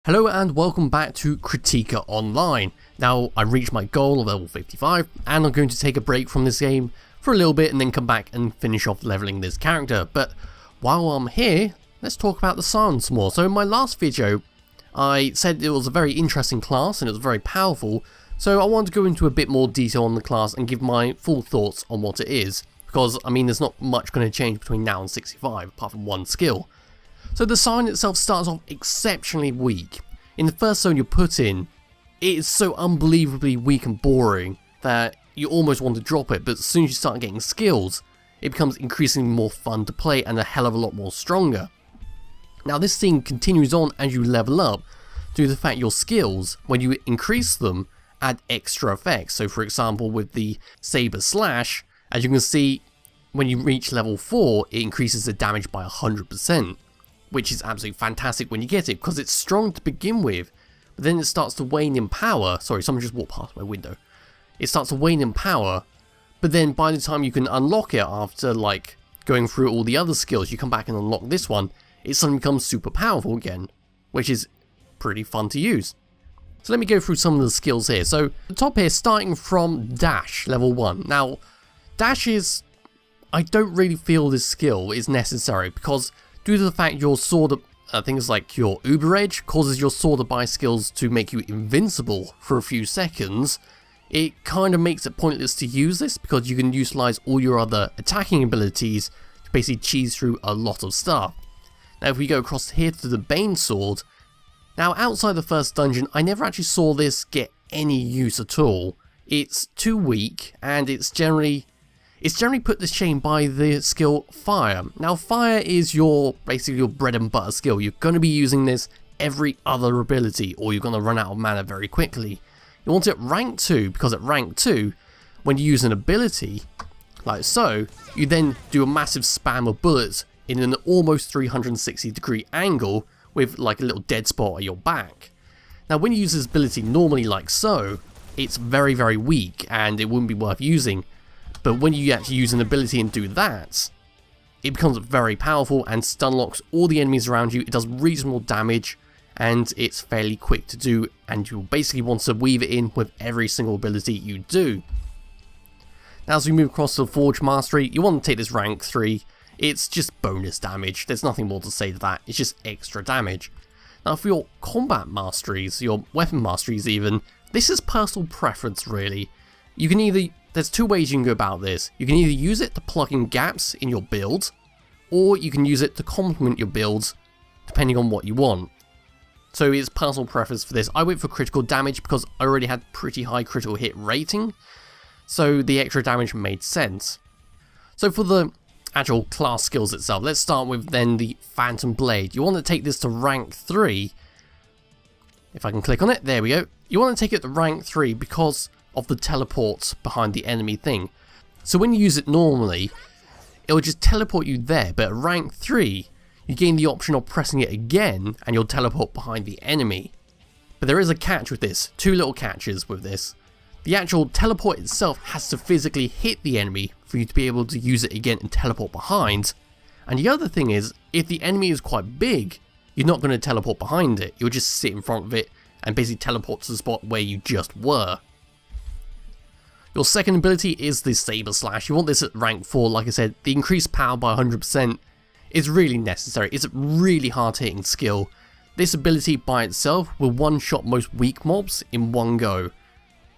Hello and welcome back to Kritika Online. Now, I reached my goal of level 55 and I'm going to take a break from this game for a little bit and then come back and finish off leveling this character. But while I'm here, let's talk about the Psion some more. So in my last video, I said it was a very interesting class and it was very powerful. So I want to go into a bit more detail on the class and give my full thoughts on what it is. Because, I mean, there's not much going to change between now and 65 apart from one skill. So the Psion itself starts off exceptionally weak. In the first zone you're put in, it is so unbelievably weak and boring that you almost want to drop it, but as soon as you start getting skills, it becomes increasingly more fun to play and a hell of a lot more stronger. Now this thing continues on as you level up, due to the fact your skills, when you increase them, add extra effects. So for example with the Saber Slash, as you can see, when you reach level 4, it increases the damage by 100%. Which is absolutely fantastic when you get it, because it's strong to begin with, but then it starts to wane in power. Sorry, someone just walked past my window. It starts to wane in power, but then by the time you can unlock it after like going through all the other skills, you come back and unlock this one, it suddenly becomes super powerful again, which is pretty fun to use. So let me go through some of the skills here. So the top here, starting from Dash, level 1. Now, Dash is, I don't really feel this skill is necessary, because due to the fact your sword, things like your Uber Edge causes your sword by skills to make you invincible for a few seconds, it kind of makes it pointless to use this because you can utilize all your other attacking abilities to basically cheese through a lot of stuff. Now if we go across here to the Bane Sword, now outside the first dungeon I never actually saw this get any use at all. It's too weak and it's generally put to shame by the skill Fire. Now Fire is basically your bread and butter skill. You're going to be using this every other ability or you're going to run out of mana very quickly. You want it rank 2 because at rank 2, when you use an ability, like so, you then do a massive spam of bullets in an almost 360-degree angle with like a little dead spot at your back. Now when you use this ability normally like so, it's very, very weak and it wouldn't be worth using. But when you actually use an ability and do that, it becomes very powerful and stun locks all the enemies around you. It does reasonable damage and it's fairly quick to do, and you'll basically want to weave it in with every single ability you do. Now as we move across to the Forge Mastery, you want to take this rank 3. It's just bonus damage. There's nothing more to say to that. It's just extra damage. Now for your Combat Masteries, your Weapon Masteries even, this is personal preference really. You can either, there's two ways you can go about this. You can either use it to plug in gaps in your build, or you can use it to complement your builds, depending on what you want. So it's personal preference for this. I went for critical damage because I already had pretty high critical hit rating, so the extra damage made sense. So for the actual class skills itself, let's start with then the Phantom Blade. You want to take this to rank 3. If I can click on it, there we go. You want to take it to rank 3 because of the teleport behind the enemy thing. So when you use it normally, it will just teleport you there, but at rank 3, you gain the option of pressing it again and you'll teleport behind the enemy. But there is a catch with this, two little catches with this. The actual teleport itself has to physically hit the enemy for you to be able to use it again and teleport behind. And the other thing is, if the enemy is quite big, you're not going to teleport behind it, you'll just sit in front of it and basically teleport to the spot where you just were. Your second ability is the Saber Slash. You want this at rank 4, like I said. The increased power by 100% is really necessary. It's a really hard hitting skill. This ability by itself will one-shot most weak mobs in one go.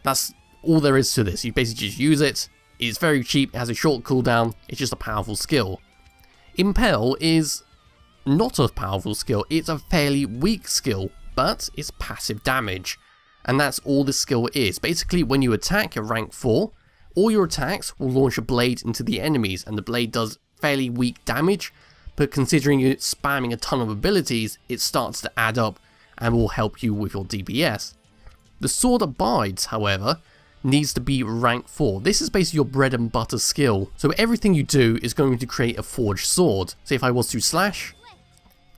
That's all there is to this. You basically just use it. It's very cheap, it has a short cooldown, it's just a powerful skill. Impel is not a powerful skill, it's a fairly weak skill, but it's passive damage. And that's all this skill is. Basically, when you attack at rank 4, all your attacks will launch a blade into the enemies, and the blade does fairly weak damage, but considering you're spamming a ton of abilities, it starts to add up and will help you with your DPS. The Sword Abides, however, needs to be rank 4. This is basically your bread and butter skill, so everything you do is going to create a forged sword. So if I was to slash,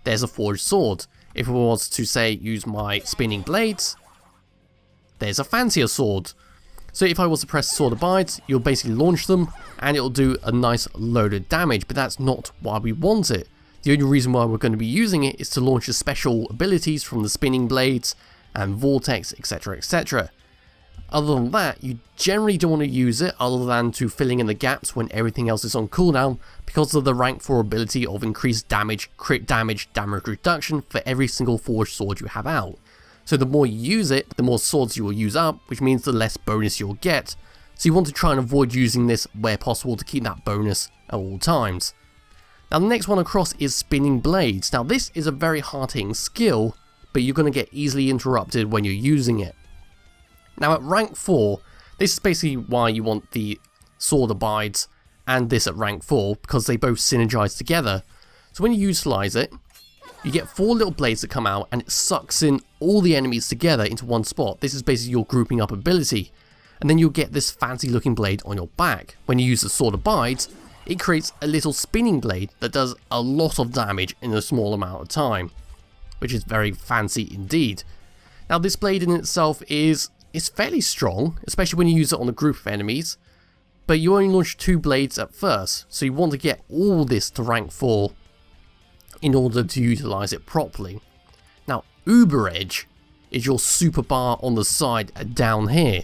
there's a forged sword. If I was to say use my spinning blades, there's a fancier sword. So if I was to press Sword Abides, you'll basically launch them and it'll do a nice load of damage, but that's not why we want it. The only reason why we're going to be using it is to launch the special abilities from the spinning blades and vortex, etc, etc. Other than that, you generally don't want to use it other than to filling in the gaps when everything else is on cooldown because of the rank 4 ability of increased damage, crit damage, damage reduction for every single forged sword you have out. So the more you use it, the more swords you will use up, which means the less bonus you'll get. So you want to try and avoid using this where possible to keep that bonus at all times. Now the next one across is spinning blades. Now this is a very hard hitting skill, but you're going to get easily interrupted when you're using it. Now at rank 4, this is basically why you want the sword abides and this at rank 4, because they both synergize together. So when you utilize it, you get 4 little blades that come out and it sucks in all the enemies together into one spot. This is basically your grouping up ability. And then you'll get this fancy looking blade on your back. When you use the sword abides, it creates a little spinning blade that does a lot of damage in a small amount of time, which is very fancy indeed. Now this blade in itself is fairly strong, especially when you use it on a group of enemies, but you only launch 2 blades at first, so you want to get all this to rank 4 in order to utilize it properly. Now Uber Edge is your super bar on the side down here.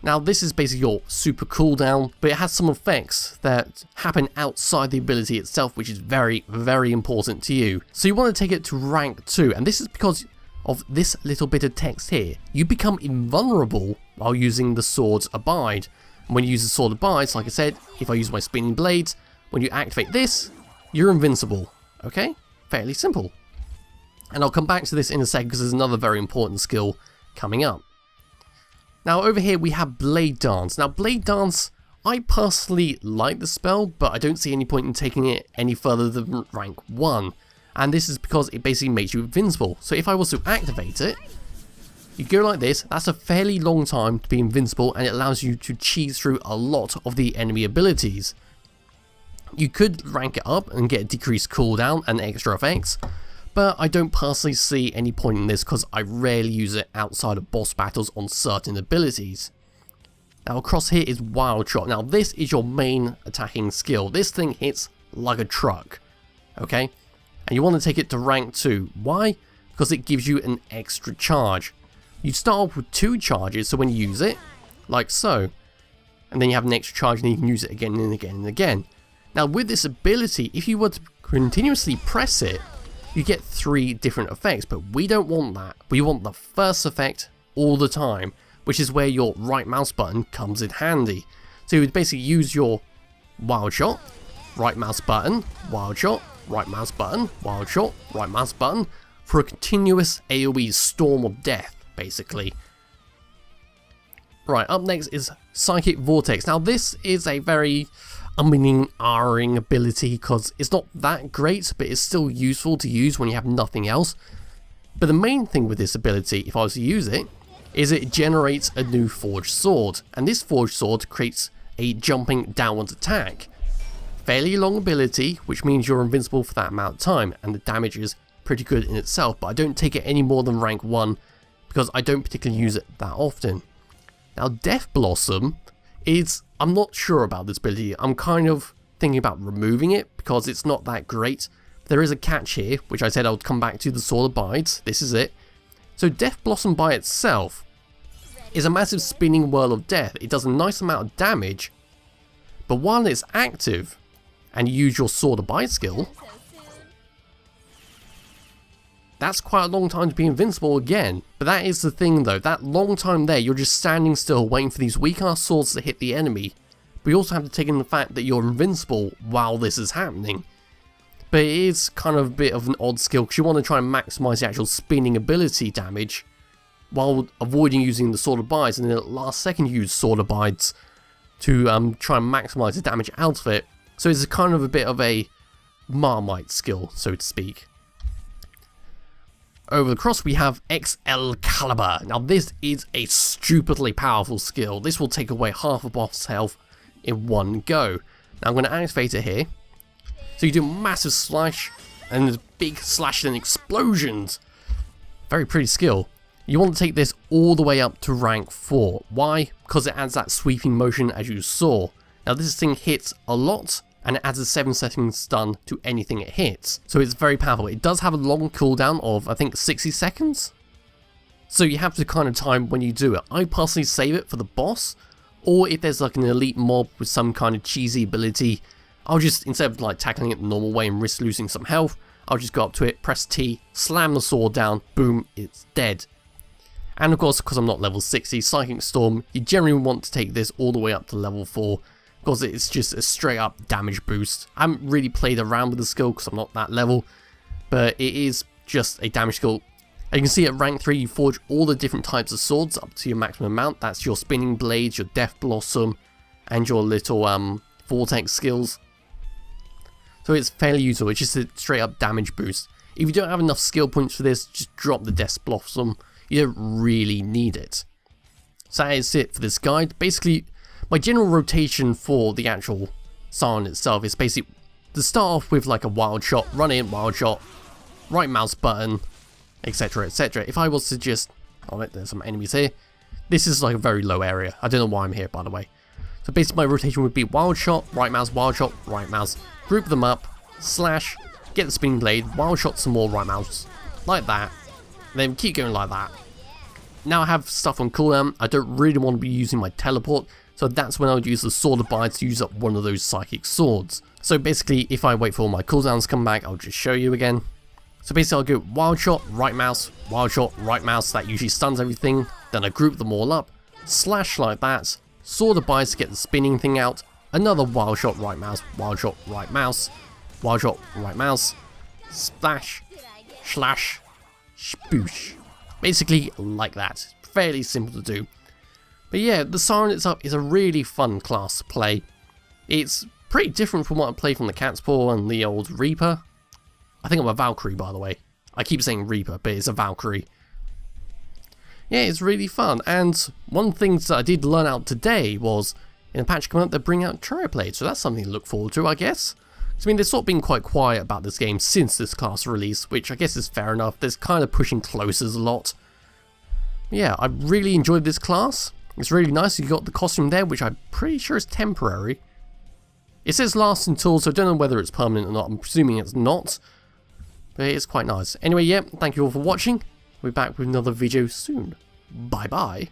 Now this is basically your super cooldown, but it has some effects that happen outside the ability itself, which is very, very important to you. So you want to take it to rank 2, and this is because of this little bit of text here. You become invulnerable while using the sword's abide. And when you use the sword abides, like I said, if I use my spinning blades, when you activate this, you're invincible. Okay? Fairly simple. And I'll come back to this in a second because there's another very important skill coming up. Now over here we have Blade Dance. Now Blade Dance, I personally like the spell, but I don't see any point in taking it any further than rank 1. And this is because it basically makes you invincible. So if I was to activate it, you go like this, that's a fairly long time to be invincible, and it allows you to cheese through a lot of the enemy abilities. You could rank it up and get a decreased cooldown and extra effects, but I don't personally see any point in this because I rarely use it outside of boss battles on certain abilities. Now across here is Wild Shot. Now this is your main attacking skill. This thing hits like a truck, okay? And you want to take it to rank 2. Why? Because it gives you an extra charge. You start off with 2 charges, so when you use it, like so, and then you have an extra charge and you can use it again and again and again. Now with this ability, if you were to continuously press it, you get 3 different effects, but we don't want that. We want the first effect all the time, which is where your right mouse button comes in handy. So you would basically use your Wild Shot, right mouse button, Wild Shot, right mouse button, Wild Shot, right mouse button, for a continuous AoE storm of death, basically. Right, up next is Psychic Vortex. Now this is a very ahhing ability because it's not that great, but it's still useful to use when you have nothing else. But the main thing with this ability, if I was to use it, is it generates a new forged sword, and this forged sword creates a jumping downwards attack. Fairly long ability, which means you're invincible for that amount of time, and the damage is pretty good in itself, but I don't take it any more than rank 1 because I don't particularly use it that often. Now Death Blossom is, I'm not sure about this ability. I'm kind of thinking about removing it because it's not that great. There is a catch here, which I said I would come back to. The sword abides. This is it. So Death Blossom by itself is a massive spinning whirl of death. It does a nice amount of damage, but while it's active and you use your sword abide skill, that's quite a long time to be invincible again. But that is the thing though, that long time there, you're just standing still waiting for these weak ass swords to hit the enemy. But you also have to take in the fact that you're invincible while this is happening. But it is kind of a bit of an odd skill because you want to try and maximise the actual spinning ability damage while avoiding using the sword abides, and then at the last second you use sword abides to try and maximise the damage out of it. So it's kind of a bit of a Marmite skill, so to speak. Over the cross we have Excalibur. Now this is a stupidly powerful skill. This will take away half a boss's health in one go. Now I'm going to activate it here. So you do a massive slash and there's big slash and explosions. Very pretty skill. You want to take this all the way up to rank 4. Why? Because it adds that sweeping motion as you saw. Now this thing hits a lot and it adds a 7-second stun to anything it hits. So it's very powerful. It does have a long cooldown of, I think, 60 seconds. So you have to kind of time when you do it. I personally save it for the boss, or if there's like an elite mob with some kind of cheesy ability, I'll just, instead of like tackling it the normal way and risk losing some health, I'll just go up to it, press T, slam the sword down, boom, it's dead. And of course, because I'm not level 60, Psychic Storm, you generally want to take this all the way up to level 4, because it's just a straight up damage boost. I haven't really played around with the skill because I'm not that level, but it is just a damage skill. And you can see at rank 3 you forge all the different types of swords up to your maximum amount. That's your spinning blades, your death blossom, and your little vortex skills. So it's fairly useful. It's just a straight up damage boost. If you don't have enough skill points for this, just drop the death blossom. You don't really need it. So that is it for this guide. Basically, my general rotation for the actual Psion itself is basically to start off with like a wild shot, run in, wild shot, right mouse button, etc, etc. If I was to just, oh wait, there's some enemies here. This is like a very low area. I don't know why I'm here, by the way. So basically my rotation would be wild shot, right mouse, group them up, slash, get the spinning blade, wild shot some more, right mouse, like that, then keep going like that. Now I have stuff on cooldown, I don't really want to be using my teleport, so that's when I would use the sword of bites to use up one of those psychic swords. So basically, if I wait for all my cooldowns to come back, I'll just show you again. So basically I'll go wild shot, right mouse, that usually stuns everything, then I group them all up, slash like that, sword of bites to get the spinning thing out, another wild shot, right mouse, wild shot, right mouse, splash, slash, spoosh. Basically like that. Fairly simple to do. But yeah, the Psion itself is a really fun class to play. It's pretty different from what I played from the Cat's Paw and the old Reaper. I think I'm a Valkyrie, by the way. I keep saying Reaper, but it's a Valkyrie. Yeah, it's really fun, and one thing that I did learn out today was, in a patch coming up, they bring out Trio Blade, so that's something to look forward to, I guess. I mean, they've sort of been quite quiet about this game since this class release, which I guess is fair enough. There's kind of pushing closers a lot. Yeah, I really enjoyed this class. It's really nice. You got the costume there, which I'm pretty sure is temporary. It says last until, so I don't know whether it's permanent or not. I'm presuming it's not. But it's quite nice. Anyway, yeah, thank you all for watching. We'll be back with another video soon. Bye bye.